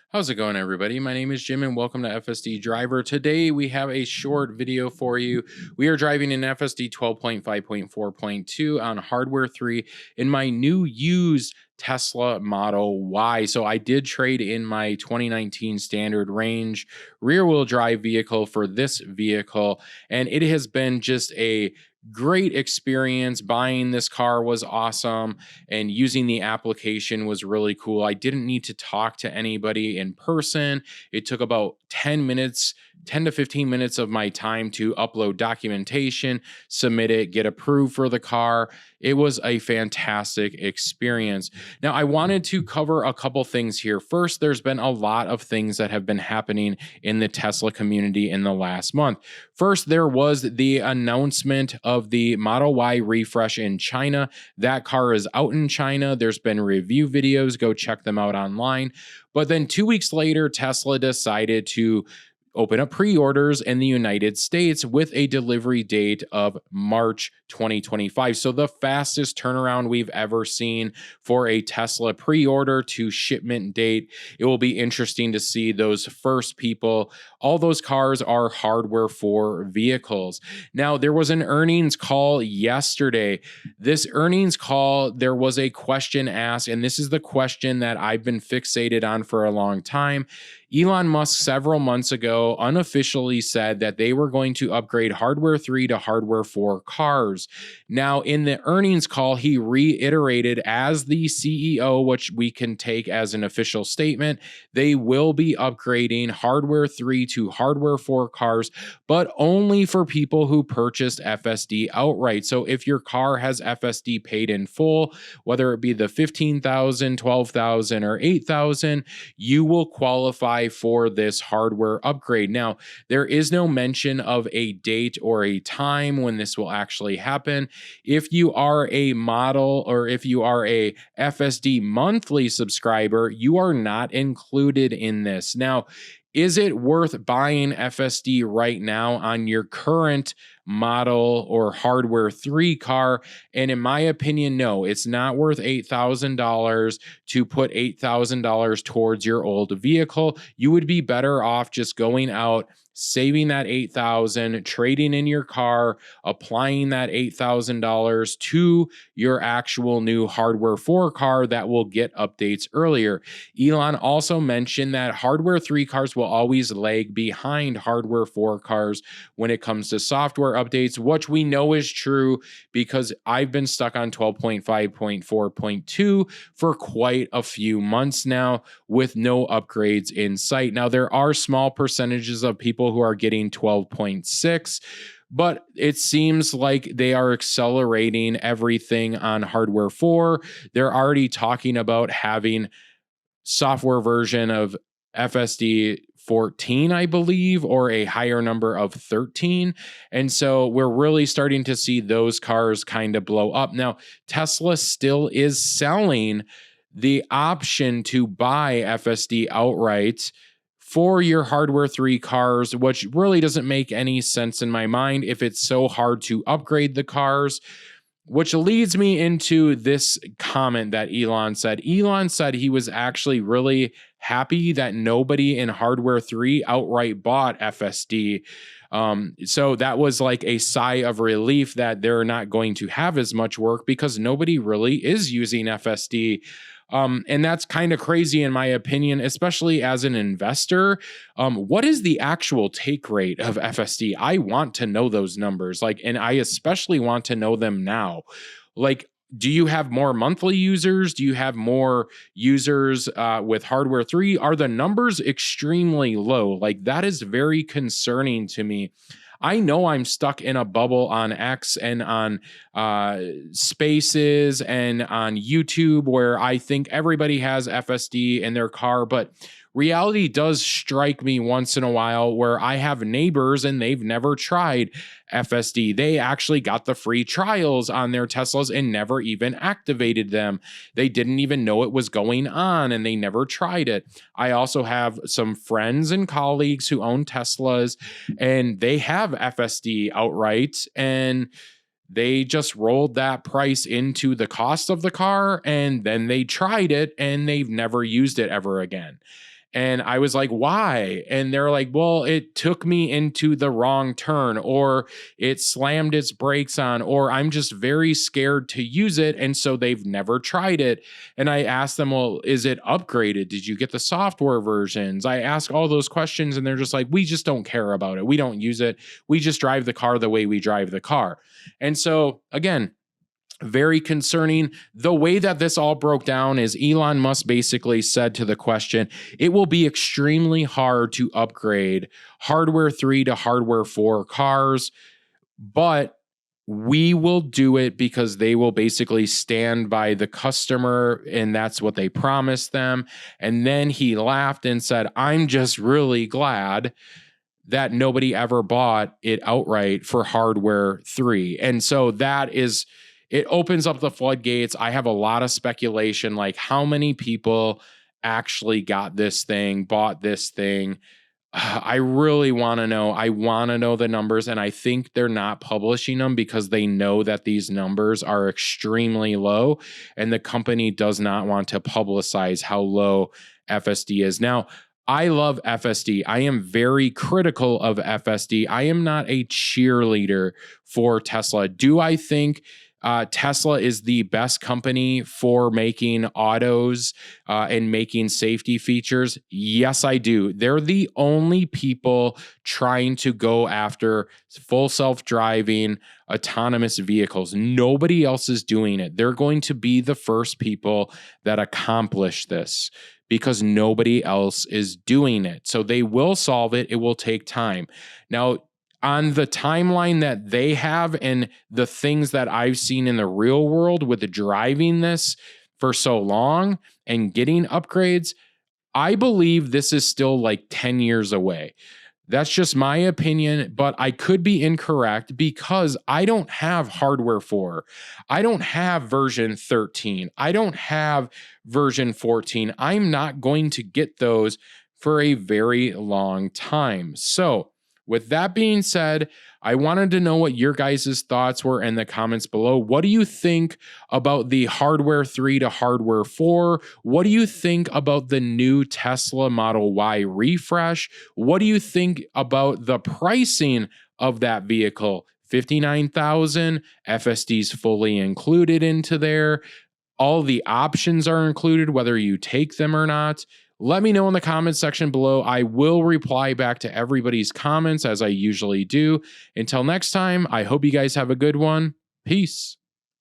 How's it going, everybody? My name is Jim and welcome to FSD Driver. Today we have a short video for you. We are driving in FSD 12.5.4.2 on hardware 3 in my new used Tesla Model Y. So I did trade in my 2019 standard range rear wheel drive vehicle for this vehicle, and it has been just a great experience. Buying this car was awesome, and using the application was really cool. I didn't need to talk to anybody in person. It took about 10 to 15 minutes of my time to upload documentation, submit it, get approved for the car. It was a fantastic experience. Now, I wanted to cover a couple things here. First, there's been a lot of things that have been happening in the Tesla community in the last month. First, there was the announcement of the Model Y refresh in China. That car is out in China. There's been review videos. Go check them out online. But then 2 weeks later, Tesla decided to open up pre-orders in the United States with a delivery date of March 2025. So the fastest turnaround we've ever seen for a Tesla pre-order to shipment date. It will be interesting to see those first people. All those cars are hardware 4 vehicles. Now, there was an earnings call yesterday. This earnings call, there was a question asked, and this is the question that I've been fixated on for a long time. Elon Musk several months ago unofficially said that they were going to upgrade hardware 3 to hardware 4 cars. Now, in the earnings call, he reiterated as the CEO, which we can take as an official statement, they will be upgrading hardware 3 to hardware 4 cars, but only for people who purchased FSD outright. So if your car has FSD paid in full, whether it be the $15,000, $12,000, or $8,000, you will qualify for this hardware upgrade. Now, there is no mention of a date or a time when this will actually happen. If you are a model or if you are a FSD monthly subscriber, you are not included in this. Now, is it worth buying FSD right now on your current model or hardware 3 car? And in my opinion, no, it's not worth $8,000 to put $8,000 towards your old vehicle. You would be better off just going out, saving that $8,000, trading in your car, applying that $8,000 to your actual new hardware 4 car that will get updates earlier. Elon also mentioned that hardware 3 cars will always lag behind hardware 4 cars when it comes to software updates, which we know is true because I've been stuck on 12.5.4.2 for quite a few months now with no upgrades in sight. Now, there are small percentages of people who are getting 12.6, but it seems like they are accelerating everything on hardware 4. They're already talking about having software version of FSD 14, I believe, or a higher number of 13. And so we're really starting to see those cars kind of blow up. Now, Tesla still is selling the option to buy FSD outright for your hardware 3 cars, which really doesn't make any sense in my mind if it's so hard to upgrade the cars. Which leads me into this comment that Elon said. Elon said he was actually really happy that nobody in hardware 3 outright bought FSD. So that was like a sigh of relief that they're not going to have as much work because nobody really is using FSD. And that's kind of crazy in my opinion, especially as an investor. What is the actual take rate of FSD? I want to know those numbers, and I especially want to know them now. Do you have more monthly users? Do you have more users with hardware 3? Are the numbers extremely low? That is very concerning to me. I know I'm stuck in a bubble on X and on Spaces and on YouTube where I think everybody has FSD in their car, but reality does strike me once in a while where I have neighbors and they've never tried FSD. They actually got the free trials on their Teslas and never even activated them. They didn't even know it was going on and they never tried it. I also have some friends and colleagues who own Teslas and they have FSD outright, and they just rolled that price into the cost of the car and then they tried it and they've never used it ever again. And I was like, why? And they're like, well, it took me into the wrong turn, or it slammed its brakes on, or I'm just very scared to use it. And so they've never tried it. And I asked them, well, is it upgraded? Did you get the software versions? I ask all those questions, and they're just like, we just don't care about it. We don't use it. We just drive the car the way we drive the car. And so, again, very concerning. The way that this all broke down is Elon Musk basically said to the question, it will be extremely hard to upgrade hardware 3 to hardware 4 cars, but we will do it because they will basically stand by the customer, and that's what they promised them. And then he laughed and said, I'm just really glad that nobody ever bought it outright for hardware 3. And so that is, it opens up the floodgates. I have a lot of speculation, like how many people actually got this thing, bought this thing. I really want to know. I want to know the numbers, and I think they're not publishing them because they know that these numbers are extremely low, and the company does not want to publicize how low FSD is. Now, I love FSD. I am very critical of FSD. I am not a cheerleader for Tesla. Do I think Tesla is the best company for making autos and making safety features? Yes, I do. They're the only people trying to go after full self-driving autonomous vehicles. Nobody else is doing it. They're going to be the first people that accomplish this because nobody else is doing it. So they will solve it. It will take time. Now, on the timeline that they have and the things that I've seen in the real world with driving this for so long and getting upgrades, I believe this is still like 10 years away. That's just my opinion, but I could be incorrect because I don't have hardware 4. I don't have version 13. I don't have version 14. I'm not going to get those for a very long time. So, with that being said, I wanted to know what your guys' thoughts were in the comments below. What do you think about the hardware 3 to hardware 4? What do you think about the new Tesla Model Y refresh? What do you think about the pricing of that vehicle? $59,000, FSD's fully included into there. All the options are included, whether you take them or not. Let me know in the comments section below. I will reply back to everybody's comments as I usually do. Until next time, I hope you guys have a good one. Peace.